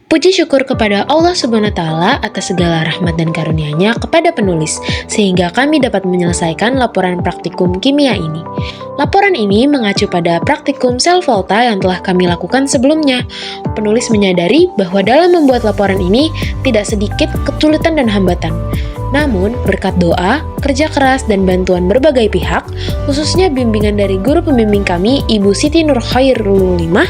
Puji syukur kepada Allah Subhanahu wa Ta'ala atas segala rahmat dan karunia-Nya kepada penulis, sehingga kami dapat menyelesaikan laporan praktikum kimia ini. Laporan ini mengacu pada praktikum sel volta yang telah kami lakukan sebelumnya. Penulis menyadari bahwa dalam membuat laporan ini tidak sedikit kesulitan dan hambatan. Namun, berkat doa, kerja keras, dan bantuan berbagai pihak, khususnya bimbingan dari guru pembimbing kami, Ibu Siti Nur Khairul Limah,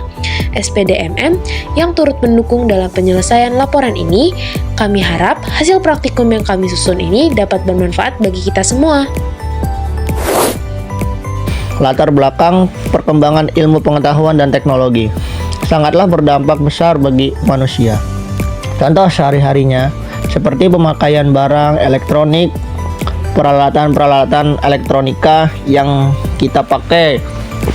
SPDMM, yang turut mendukung dalam penyelesaian laporan ini, kami harap hasil praktikum yang kami susun ini dapat bermanfaat bagi kita semua. Latar belakang perkembangan ilmu pengetahuan dan teknologi sangatlah berdampak besar bagi manusia. Contoh sehari-harinya, seperti pemakaian barang elektronik, peralatan-peralatan elektronika yang kita pakai.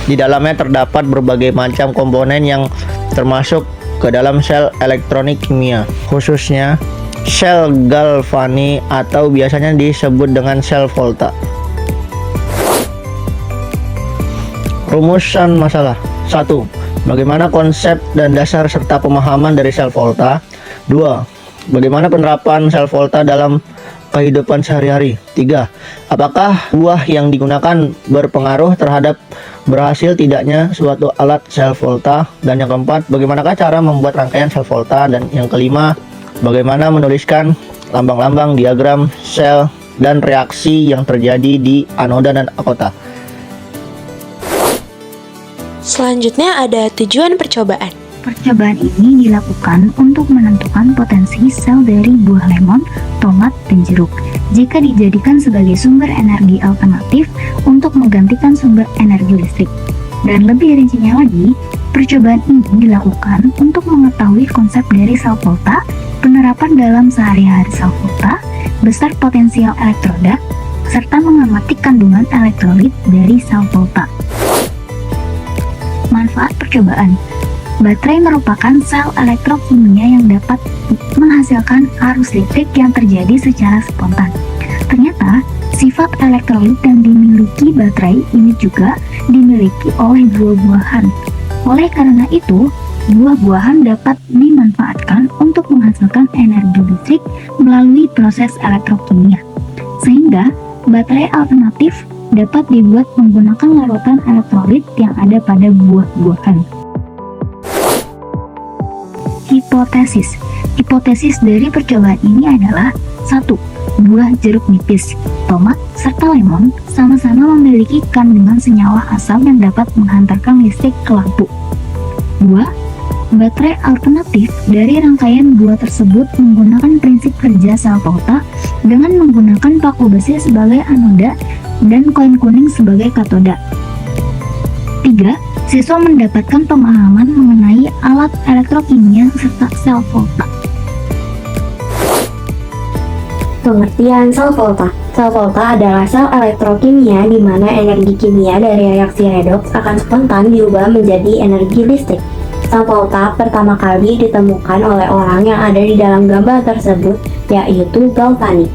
Di dalamnya terdapat berbagai macam komponen yang termasuk ke dalam sel elektronik kimia, khususnya sel galvani atau biasanya disebut dengan sel volta. Rumusan masalah. 1. Bagaimana konsep dan dasar serta pemahaman dari sel volta? 2. Bagaimana penerapan sel volta dalam kehidupan sehari-hari? 3. Apakah buah yang digunakan berpengaruh terhadap berhasil tidaknya suatu alat sel volta? Dan yang keempat, bagaimanakah cara membuat rangkaian sel volta? Dan yang kelima, bagaimana menuliskan lambang-lambang diagram sel dan reaksi yang terjadi di anoda dan akota? Selanjutnya ada tujuan percobaan. Percobaan ini dilakukan untuk menentukan potensi sel dari buah lemon, tomat, dan jeruk jika dijadikan sebagai sumber energi alternatif untuk menggantikan sumber energi listrik. Dan lebih rincinya lagi, percobaan ini dilakukan untuk mengetahui konsep dari sel volta, penerapan dalam sehari-hari sel volta, besar potensial elektroda, serta mengamati kandungan elektrolit dari sel volta. Manfaat percobaan. Baterai merupakan sel elektrokimia yang dapat menghasilkan arus listrik yang terjadi secara spontan. Ternyata, sifat elektrolit yang dimiliki baterai ini juga dimiliki oleh buah-buahan. Oleh karena itu, buah-buahan dapat dimanfaatkan untuk menghasilkan energi listrik melalui proses elektrokimia. Sehingga, baterai alternatif dapat dibuat menggunakan larutan elektrolit yang ada pada buah-buahan. Hipotesis. Hipotesis dari percobaan ini adalah 1. Buah jeruk nipis, tomat, serta lemon sama-sama memiliki kandungan senyawa asam yang dapat menghantarkan listrik ke lampu. 2. Baterai alternatif dari rangkaian buah tersebut menggunakan prinsip kerja sel volta dengan menggunakan paku besi sebagai anoda dan koin kuning sebagai katoda. 3. Siswa mendapatkan pemahaman mengenai alat elektrokimia serta sel volta. Pengertian sel volta. Sel volta adalah sel elektrokimia di mana energi kimia dari reaksi redoks akan spontan diubah menjadi energi listrik. Sel volta pertama kali ditemukan oleh orang yang ada di dalam gambar tersebut, yaitu Galvani.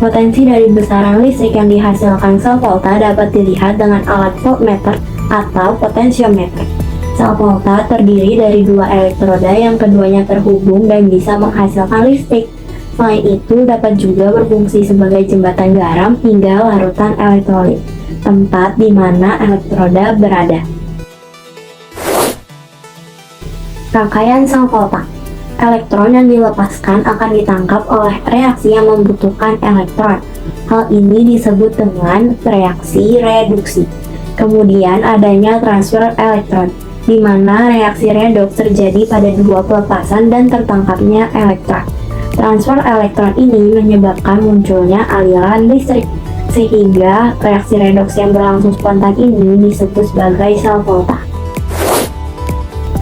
Potensi dari besaran listrik yang dihasilkan sel volta dapat dilihat dengan alat voltmeter atau potensiometer. Sel volta terdiri dari dua elektroda yang keduanya terhubung dan bisa menghasilkan listrik. Selain itu, dapat juga berfungsi sebagai jembatan garam hingga larutan elektrolit, tempat di mana elektroda berada. Rangkaian sel volta. Elektron yang dilepaskan akan ditangkap oleh reaksi yang membutuhkan elektron. Hal ini disebut dengan reaksi reduksi. Kemudian adanya transfer elektron, di mana reaksi redoks terjadi pada dua pelepasan dan tertangkapnya elektron. Transfer elektron ini menyebabkan munculnya aliran listrik, sehingga reaksi redoks yang berlangsung spontan ini disebut sebagai sel volta.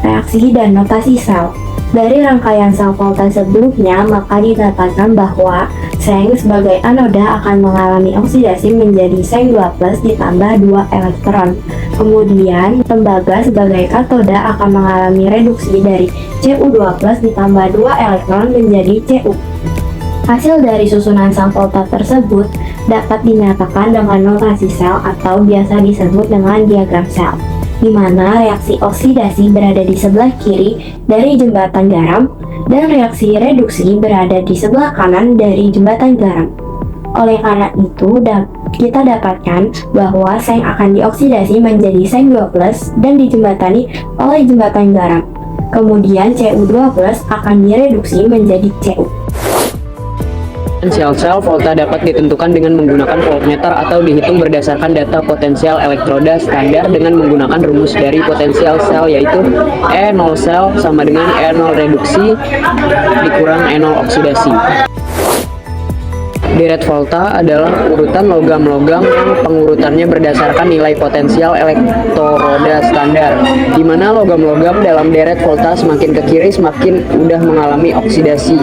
Reaksi dan notasi sel. Dari rangkaian sel volta sebelumnya, maka didapatkan bahwa seng sebagai anoda akan mengalami oksidasi menjadi Seng 2+ ditambah 2 elektron. Kemudian, tembaga sebagai katoda akan mengalami reduksi dari Cu2+ ditambah 2 elektron menjadi Cu. Hasil dari susunan sel volta tersebut dapat dinyatakan dengan notasi sel atau biasa disebut dengan diagram sel. di mana reaksi oksidasi berada di sebelah kiri dari jembatan garam dan reaksi reduksi berada di sebelah kanan dari jembatan garam. Oleh karena itu, kita dapatkan bahwa seng akan dioksidasi menjadi seng 2+ dan dijembatani oleh jembatan garam. Kemudian Cu2+ akan direduksi menjadi Cu. Potensial volta dapat ditentukan dengan menggunakan voltmeter atau dihitung berdasarkan data potensial elektroda standar dengan menggunakan rumus dari potensial sel, yaitu E0 sel sama dengan E0 reduksi dikurang E0 oksidasi. Deret volta adalah urutan logam-logam yang pengurutannya berdasarkan nilai potensial elektroda standar, di mana logam-logam dalam deret volta semakin ke kiri semakin mudah mengalami oksidasi.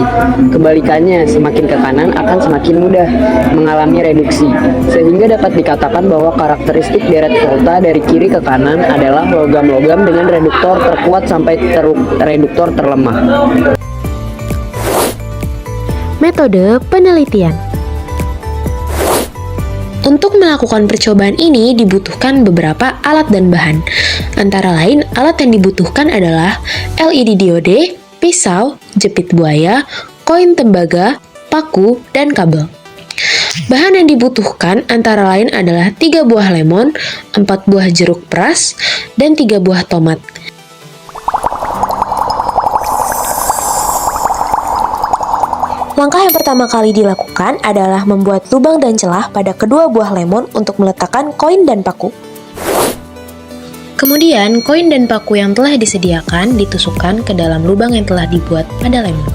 Kebalikannya, semakin ke kanan akan semakin mudah mengalami reduksi. Sehingga dapat dikatakan bahwa karakteristik deret volta dari kiri ke kanan adalah logam-logam dengan reduktor terkuat sampai reduktor terlemah. Metode penelitian. Untuk melakukan percobaan ini dibutuhkan beberapa alat dan bahan. Antara lain, alat yang dibutuhkan adalah LED diode, pisau, jepit buaya, koin tembaga, paku, dan kabel. Bahan yang dibutuhkan antara lain adalah 3 buah lemon, 4 buah jeruk peras, dan 3 buah tomat. Langkah yang pertama kali dilakukan adalah membuat lubang dan celah pada kedua buah lemon untuk meletakkan koin dan paku. Kemudian, koin dan paku yang telah disediakan ditusukkan ke dalam lubang yang telah dibuat pada lemon.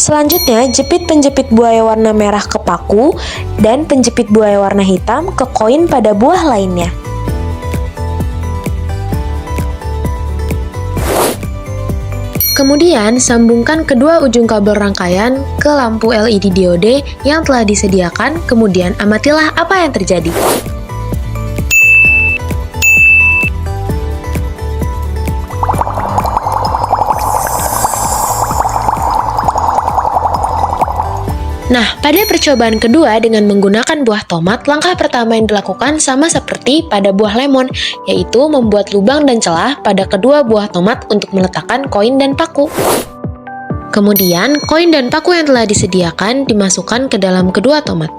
Selanjutnya, jepit penjepit buaya warna merah ke paku dan penjepit buaya warna hitam ke koin pada buah lainnya. Kemudian, sambungkan kedua ujung kabel rangkaian ke lampu LED diode yang telah disediakan, kemudian amatilah apa yang terjadi. Nah, pada percobaan kedua dengan menggunakan buah tomat, langkah pertama yang dilakukan sama seperti pada buah lemon, yaitu membuat lubang dan celah pada kedua buah tomat untuk meletakkan koin dan paku. Kemudian, koin dan paku yang telah disediakan dimasukkan ke dalam kedua tomat.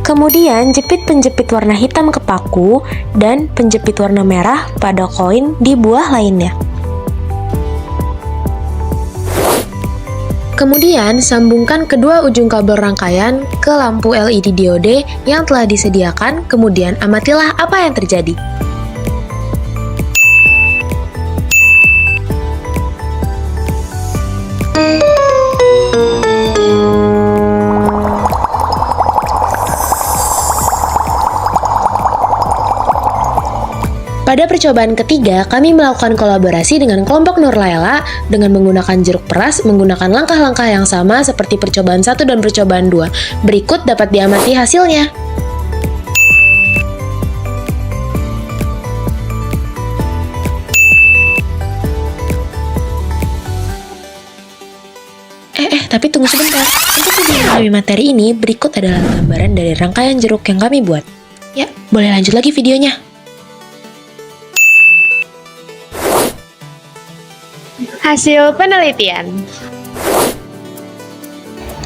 Kemudian, jepit penjepit warna hitam ke paku dan penjepit warna merah pada koin di buah lainnya. Kemudian, sambungkan kedua ujung kabel rangkaian ke lampu LED diode yang telah disediakan, kemudian amatilah apa yang terjadi. Pada percobaan ketiga, kami melakukan kolaborasi dengan kelompok Nur Layla dengan menggunakan jeruk peras, menggunakan langkah-langkah yang sama seperti percobaan 1 dan percobaan 2. Berikut dapat diamati hasilnya. Tapi tunggu sebentar. Untuk memahami materi ini, berikut adalah gambaran dari rangkaian jeruk yang kami buat. Ya, boleh lanjut lagi videonya. Hasil penelitian.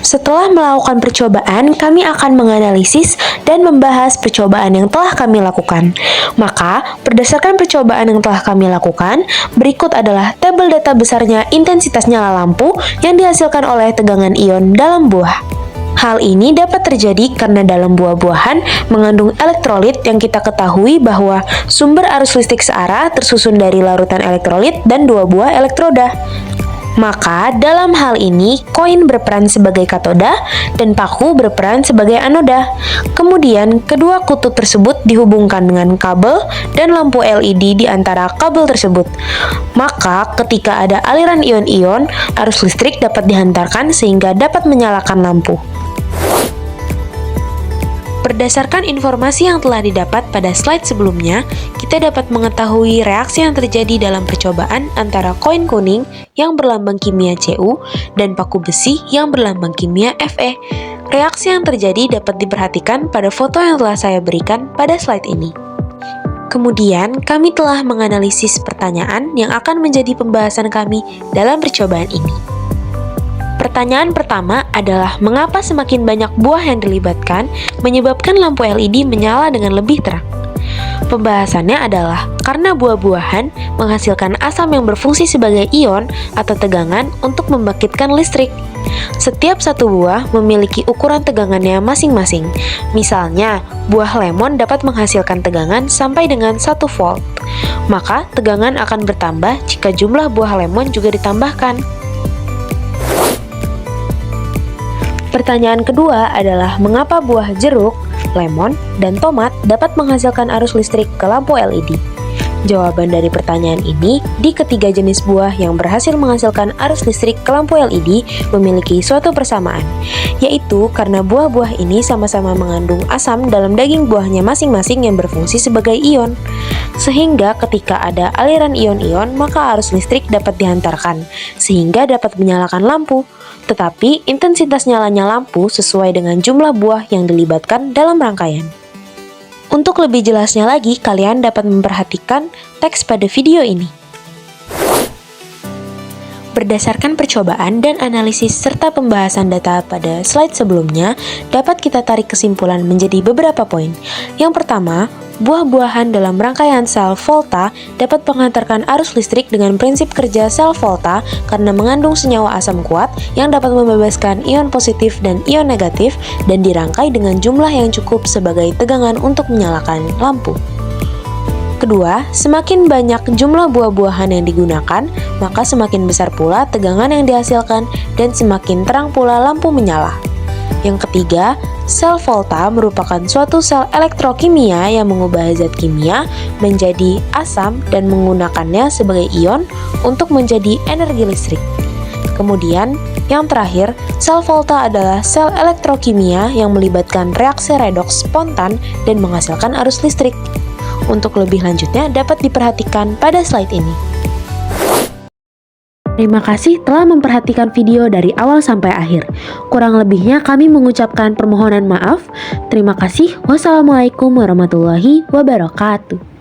Setelah melakukan percobaan, kami akan menganalisis dan membahas percobaan yang telah kami lakukan. Maka, berdasarkan percobaan yang telah kami lakukan, berikut adalah tabel data besarnya intensitas nyala lampu yang dihasilkan oleh tegangan ion dalam buah. Hal ini dapat terjadi karena dalam buah-buahan mengandung elektrolit yang kita ketahui bahwa sumber arus listrik searah tersusun dari larutan elektrolit dan 2 buah elektroda. Maka, dalam hal ini, koin berperan sebagai katoda dan paku berperan sebagai anoda. Kemudian, kedua kutub tersebut dihubungkan dengan kabel dan lampu LED di antara kabel tersebut. Maka, ketika ada aliran ion-ion, arus listrik dapat dihantarkan sehingga dapat menyalakan lampu. Berdasarkan informasi yang telah didapat pada slide sebelumnya, kita dapat mengetahui reaksi yang terjadi dalam percobaan antara koin kuning yang berlambang kimia Cu dan paku besi yang berlambang kimia Fe. Reaksi yang terjadi dapat diperhatikan pada foto yang telah saya berikan pada slide ini. Kemudian, kami telah menganalisis pertanyaan yang akan menjadi pembahasan kami dalam percobaan ini. Pertanyaan pertama adalah mengapa semakin banyak buah yang dilibatkan menyebabkan lampu LED menyala dengan lebih terang? Pembahasannya adalah karena buah-buahan menghasilkan asam yang berfungsi sebagai ion atau tegangan untuk membangkitkan listrik. Setiap satu buah memiliki ukuran tegangannya masing-masing. Misalnya, buah lemon dapat menghasilkan tegangan sampai dengan 1 volt. Maka, tegangan akan bertambah jika jumlah buah lemon juga ditambahkan. Pertanyaan kedua adalah mengapa buah jeruk, lemon, dan tomat dapat menghasilkan arus listrik ke lampu LED? Jawaban dari pertanyaan ini, di ketiga jenis buah yang berhasil menghasilkan arus listrik ke lampu LED memiliki suatu persamaan, yaitu karena buah-buah ini sama-sama mengandung asam dalam daging buahnya masing-masing yang berfungsi sebagai ion. Sehingga ketika ada aliran ion-ion, maka arus listrik dapat dihantarkan, sehingga dapat menyalakan lampu. Tetapi, intensitas nyalanya lampu sesuai dengan jumlah buah yang dilibatkan dalam rangkaian. Untuk lebih jelasnya lagi, kalian dapat memperhatikan teks pada video ini. Berdasarkan percobaan dan analisis serta pembahasan data pada slide sebelumnya, dapat kita tarik kesimpulan menjadi beberapa poin. Yang pertama, buah-buahan dalam rangkaian sel volta dapat menghantarkan arus listrik dengan prinsip kerja sel volta karena mengandung senyawa asam kuat yang dapat membebaskan ion positif dan ion negatif dan dirangkai dengan jumlah yang cukup sebagai tegangan untuk menyalakan lampu. Kedua, semakin banyak jumlah buah-buahan yang digunakan, maka semakin besar pula tegangan yang dihasilkan dan semakin terang pula lampu menyala. Yang ketiga, sel volta merupakan suatu sel elektrokimia yang mengubah zat kimia menjadi asam dan menggunakannya sebagai ion untuk menjadi energi listrik. Kemudian, yang terakhir, sel volta adalah sel elektrokimia yang melibatkan reaksi redoks spontan dan menghasilkan arus listrik. Untuk lebih lanjutnya dapat diperhatikan pada slide ini. Terima kasih telah memperhatikan video dari awal sampai akhir. Kurang lebihnya kami mengucapkan permohonan maaf. Terima kasih. Wassalamualaikum warahmatullahi wabarakatuh.